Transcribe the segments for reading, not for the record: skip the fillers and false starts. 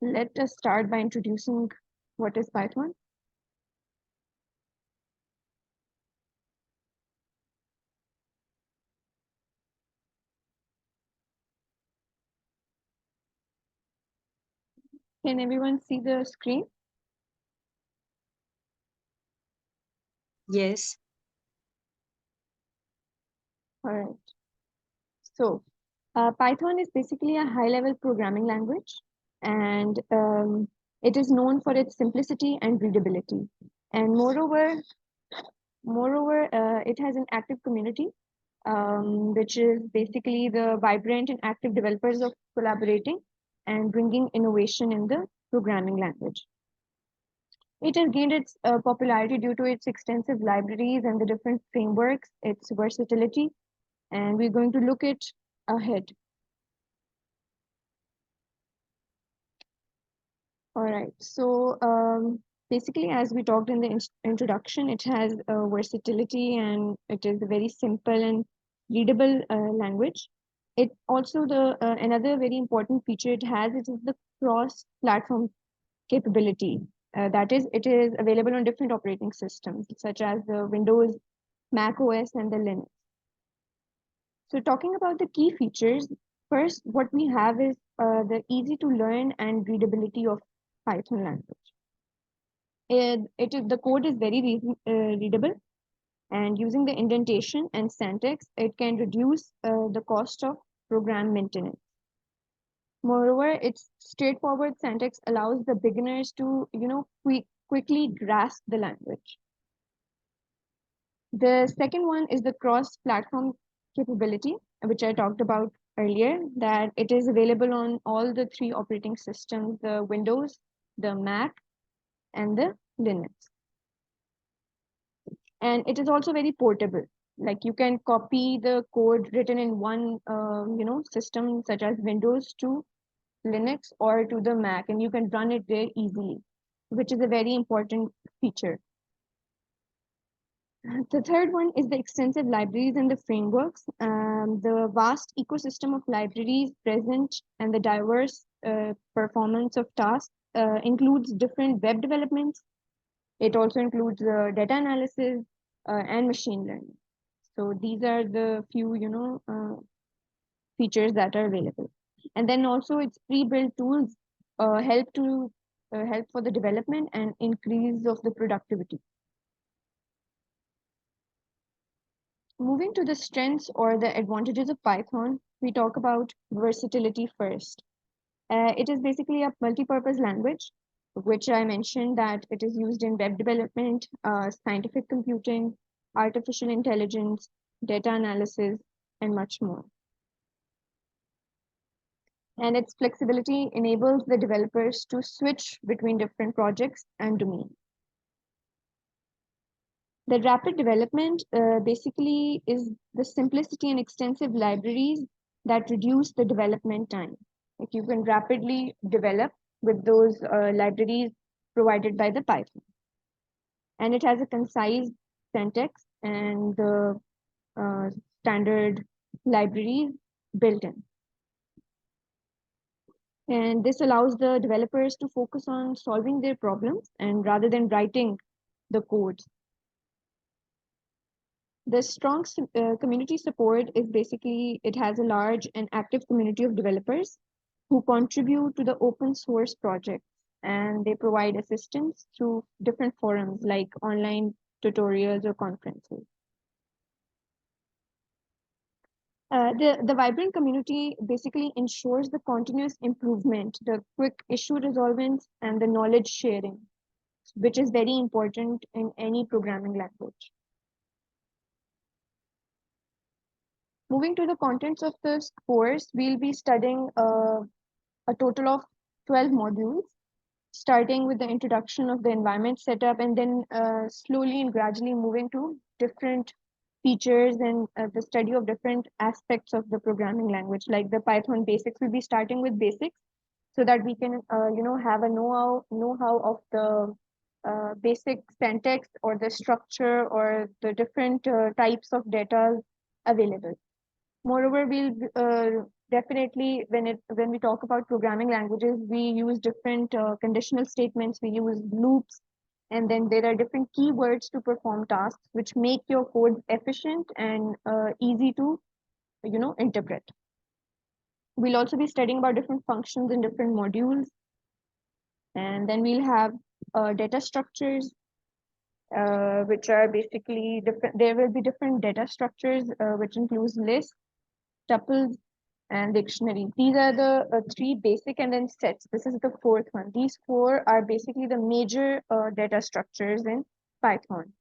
let us start by introducing what is Python. Can everyone see the screen? Yes. All right. So, Python is basically a high-level programming language, and it is known for its simplicity and readability. And moreover, it has an active community, which is basically the vibrant and active developers of collaborating and bringing innovation in the programming language. It has gained its popularity due to its extensive libraries and the different frameworks, its versatility, and we're going to look it ahead. All right. So basically, as we talked in the introduction, it has versatility and it is a very simple and readable language. It also the another very important feature it is the cross-platform capability. That is, it is available on different operating systems such as the Windows, Mac OS, and the Linux. So talking about the key features, first, what we have is the easy to learn and readability of Python language. It is the code is very readable, and using the indentation and syntax, it can reduce the cost of program maintenance. Moreover, its straightforward syntax allows the beginners to, quickly grasp the language. The second one is the cross-platform capability, which I talked about earlier, that it is available on all the three operating systems, the Windows, the Mac, and the Linux. And it is also very portable. Like you can copy the code written in one, system such as Windows to Linux or to the Mac, and you can run it there easily, which is a very important feature. The third one is the extensive libraries and the frameworks. The vast ecosystem of libraries present and the diverse performance of tasks includes different web developments. It also includes data analysis and machine learning. So these are the few, features that are available. And then also its pre-built tools help for the development and increase of the productivity. Moving to the strengths or the advantages of Python, we talk about versatility first. It is basically a multi-purpose language, which I mentioned that it is used in web development, scientific computing, artificial intelligence, data analysis, and much more. And its flexibility enables the developers to switch between different projects and domains. The rapid development basically is the simplicity and extensive libraries that reduce the development time. Like you can rapidly develop with those libraries provided by the Python. And it has a concise syntax and the uh, standard libraries built in. And this allows the developers to focus on solving their problems and rather than writing the code. The strong community support is basically it has a large and active community of developers who contribute to the open source projects, and they provide assistance through different forums like online tutorials or conferences. The vibrant community basically ensures the continuous improvement, the quick issue resolvents, and the knowledge sharing, which is very important in any programming language. Moving to the contents of this course, we'll be studying a total of 12 modules, starting with the introduction of the environment setup and then slowly and gradually moving to different features and the study of different aspects of the programming language. Like the Python basics, we'll be starting with basics so that we can, have a know-how of the basic syntax or the structure or the different types of data available. Moreover, we'll definitely when we talk about programming languages, we use different conditional statements, we use loops, and then there are different keywords to perform tasks, which make your code efficient and easy to interpret. We'll also be studying about different functions in different modules, and then we'll have data structures, which are basically different. There will be different data structures, which includes lists, tuples, and dictionary. These are the three basic, and then sets. This is the fourth one. These four are basically the major data structures in Python.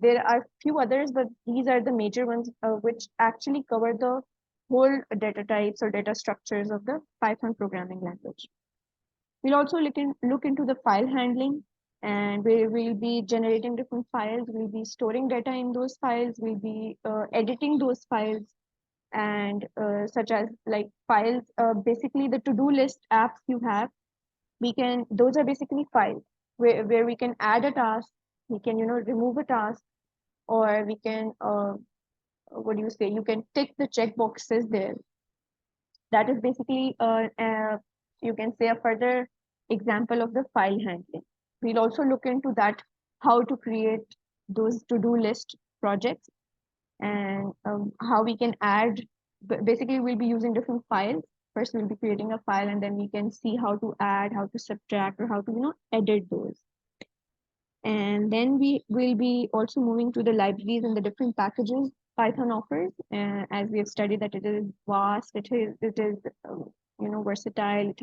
There are few others, but these are the major ones, which actually cover the whole data types or data structures of the Python programming language. We'll also look into the file handling, and we will be generating different files. We'll be storing data in those files. We'll be editing those files, and such as like files, basically the to-do list apps you have, those are basically files where we can add a task, we can remove a task, or we can what do you say, you can tick the check boxes there. That is basically you can say a further example of the file handling. We'll also look into that, how to create those to-do list projects, and how we can add. Basically, we'll be using different files. First, we'll be creating a file, and then we can see how to add, how to subtract, or how to edit those. And then we will be also moving to the libraries and the different packages Python offers. As we have studied that it is vast, it is versatile,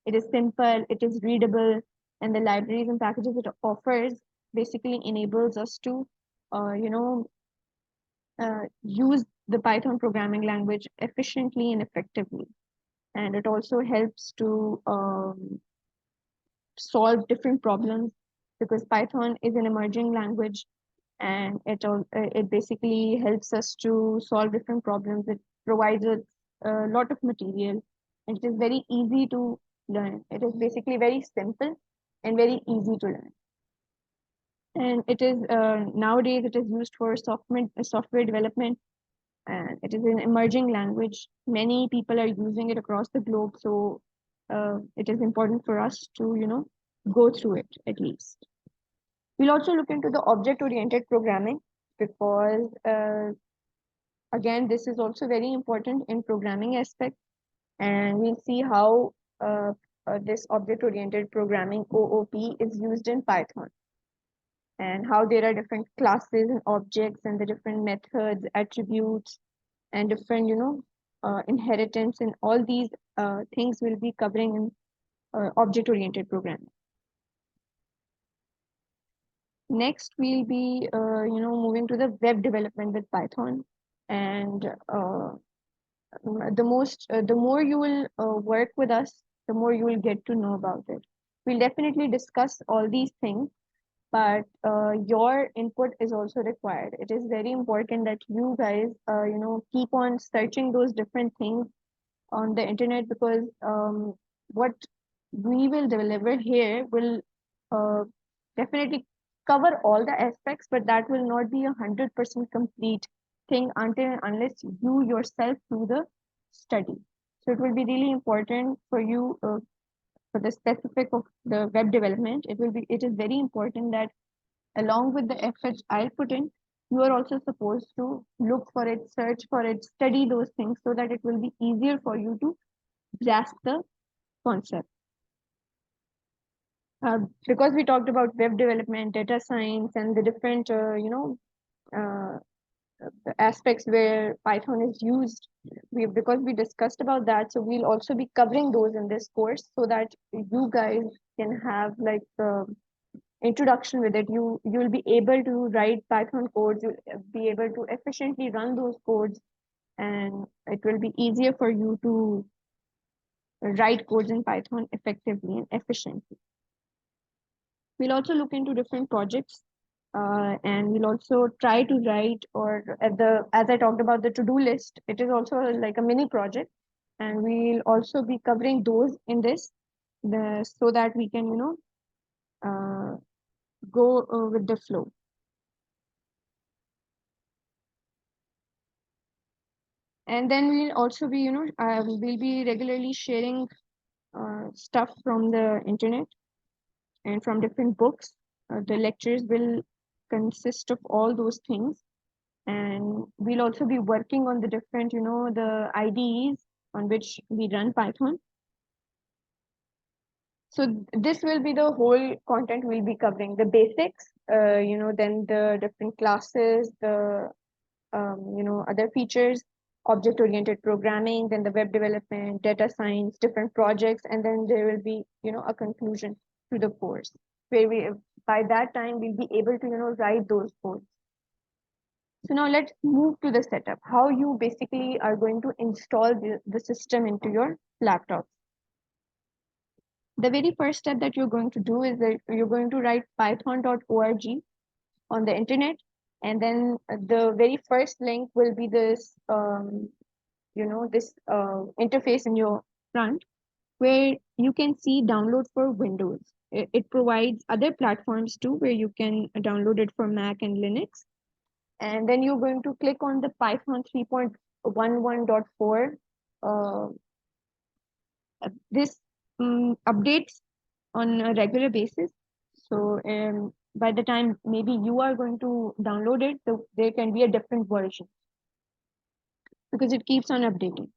it is simple, it is readable, and the libraries and packages it offers basically enables us to use the Python programming language efficiently and effectively. And it also helps to solve different problems, because Python is an emerging language, and it basically helps us to solve different problems. It provides a lot of material, and it is very easy to learn. It is basically very simple and very easy to learn. And it is nowadays it is used for software development, and it is an emerging language. Many people are using it across the globe, so it is important for us to go through it at least. We'll also look into the object-oriented programming, because again, this is also very important in programming aspect, and we'll see how this object-oriented programming, OOP, is used in Python, and how there are different classes and objects, and the different methods, attributes, and different inheritance, and all these things will be covering in object-oriented programming. Next, we'll be moving to the web development with Python, and the more you will work with us, the more you will get to know about it. We'll definitely discuss all these things, but your input is also required. It is very important that you guys keep on searching those different things on the internet, because what we will deliver here will definitely cover all the aspects, but that will not be 100% complete thing until unless you yourself do the study. So it will be really important for you, for the specific of the web development. It is very important that along with the efforts I'll put in, you are also supposed to look for it, search for it, study those things, so that it will be easier for you to grasp the concept. Because we talked about web development, data science, and the different, uh, aspects where Python is used, because we discussed about that, so we'll also be covering those in this course, so that you guys can have like introduction with it. You'll be able to write Python codes, you'll be able to efficiently run those codes, and it will be easier for you to write codes in Python effectively and efficiently. We'll also look into different projects, and we'll also try to write, or as I talked about the to-do list, it is also like a mini project, and we'll also be covering those in this, so that we can uh, go with the flow. And then we'll also be, we'll be regularly sharing stuff from the internet and from different books. The lectures will consist of all those things. And we'll also be working on the different, the IDEs on which we run Python. So this will be the whole content we'll be covering, the basics, then the different classes, the, other features, object-oriented programming, then the web development, data science, different projects, and then there will be, a conclusion to the course where by that time, we'll be able to, write those codes. So now let's move to the setup, how you basically are going to install the system into your laptop. The very first step that you're going to do is that you're going to write python.org on the internet. And then the very first link will be this, this interface in your front where you can see download for Windows. It provides other platforms too, where you can download it for Mac and Linux. And then you're going to click on the Python 3.11.4. This updates on a regular basis. So by the time maybe you are going to download it, so there can be a different version because it keeps on updating.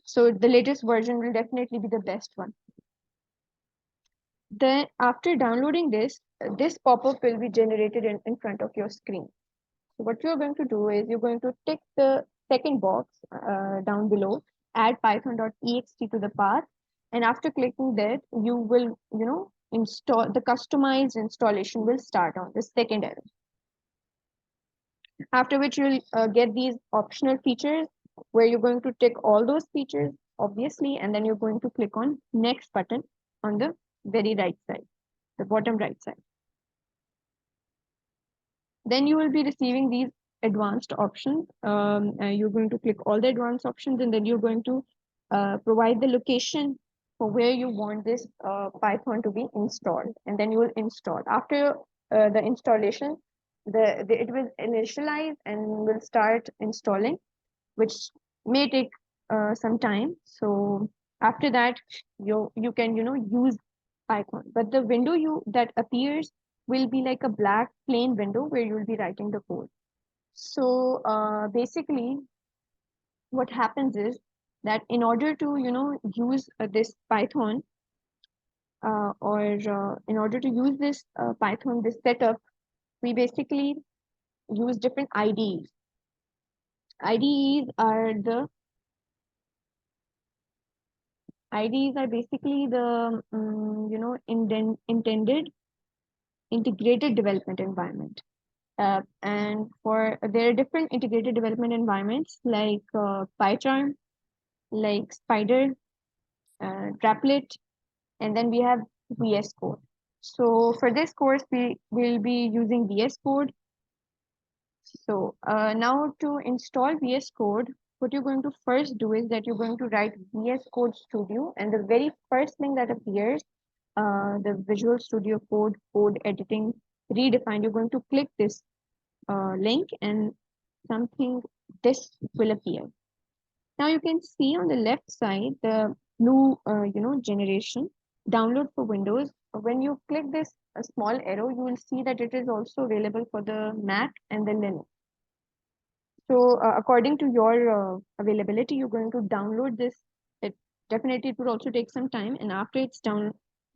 So the latest version will definitely be the best one. Then after downloading this, this pop-up will be generated in front of your screen. So what you're going to do is you're going to tick the second box down below, add python.ext to the path. And after clicking that, you will, install the customized installation will start on the second arrow. After which you'll get these optional features where you're going to tick all those features, obviously, and then you're going to click on next button on the very right side, the bottom right side. Then you will be receiving these advanced options. You're going to click all the advanced options, and then you're going to provide the location for where you want this Python to be installed. And then you will install. After the installation, it will initialize and will start installing, which may take some time. So after that, you can use Python. But the window that appears will be like a black plain window where you will be writing the code. So basically, what happens is that in order to use this Python or in order to use this Python, this setup, we basically use different IDEs. IDEs are basically the intended integrated development environment. And there are different integrated development environments like PyCharm, like Spider, Draplet, and then we have VS Code. So for this course, we will be using VS Code. So now to install VS Code, what you're going to first do is that you're going to write VS Code Studio, and the very first thing that appears, the Visual Studio Code, code editing, redefined, you're going to click this link and this will appear. Now you can see on the left side, the blue, generation, download for Windows. When you click this small arrow, you will see that it is also available for the Mac and the Linux. So according to your availability, you're going to download this. It would also take some time. And after it's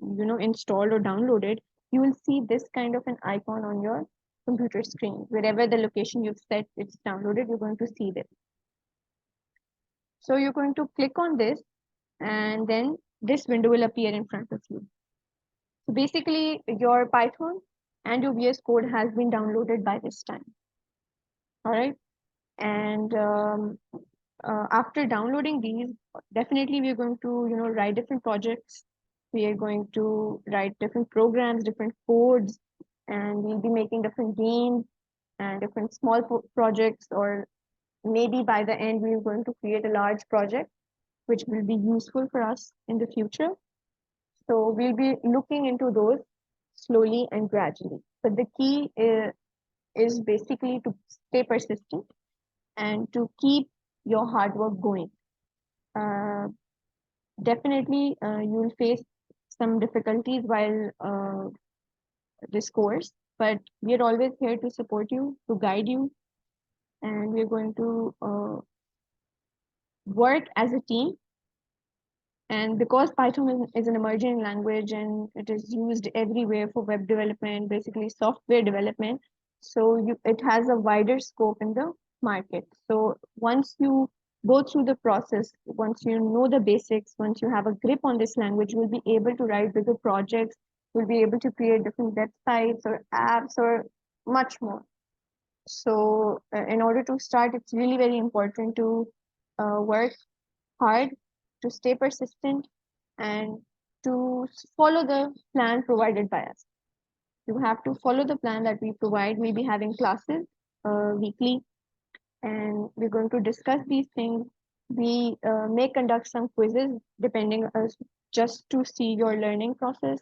installed or downloaded, you will see this kind of an icon on your computer screen. Wherever the location you've set it's downloaded, you're going to see this. So you're going to click on this, and then this window will appear in front of you. So basically, your Python and your VS Code has been downloaded by this time. All right. And after downloading these, definitely we're going to write different projects. We are going to write different programs, different codes, and we'll be making different games and different small projects, or maybe by the end we're going to create a large project which will be useful for us in the future. So we'll be looking into those slowly and gradually. But the key is basically to stay persistent and to keep your hard work going. Uh, Definitely, you'll face some difficulties while this course, but we are always here to support you, to guide you, and we're going to work as a team. And because Python is an emerging language and it is used everywhere for web development, basically software development, so it has a wider scope in the market. So once you go through the process, once you know the basics, once you have a grip on this language, you'll be able to write bigger projects, you'll be able to create different websites or apps or much more. So in order to start, it's really very important to work hard, to stay persistent, and to follow the plan provided by us. You have to follow the plan that we provide. We'll be having classes weekly, and we're going to discuss these things. We may conduct some quizzes depending just to see your learning process,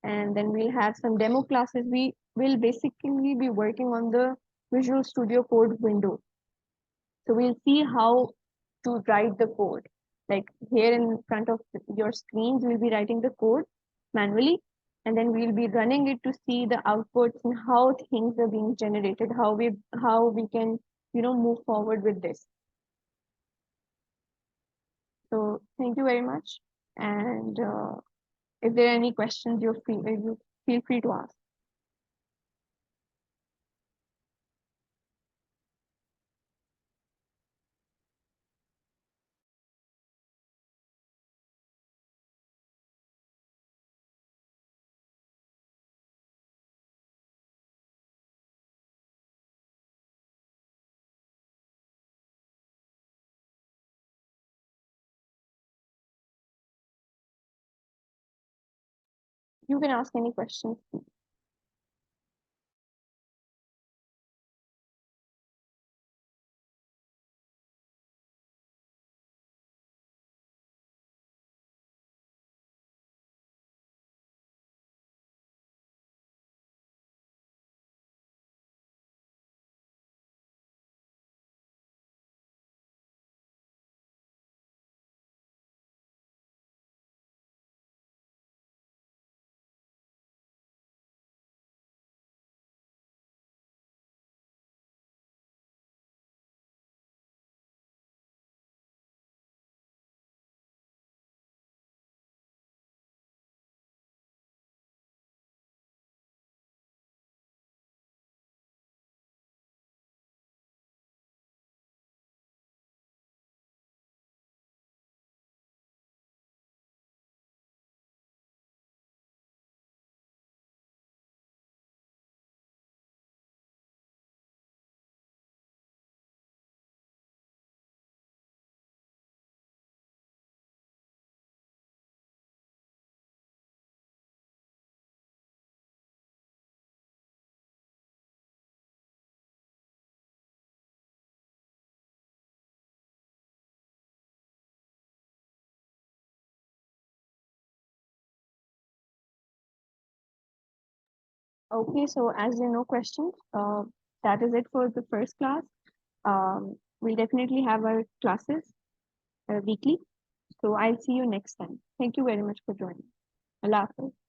and then we'll have some demo classes. We will basically be working on the Visual Studio Code window. So we'll see how to write the code. Like here in front of your screens, we'll be writing the code manually, and then we'll be running it to see the outputs and how things are being generated, how we can move forward with this. So thank you very much. And if there are any questions, you feel free to ask. You can ask any questions. Okay, so as there are no questions, that is it for the first class. We'll definitely have our classes weekly. So I'll see you next time. Thank you very much for joining. Allah Hafiz.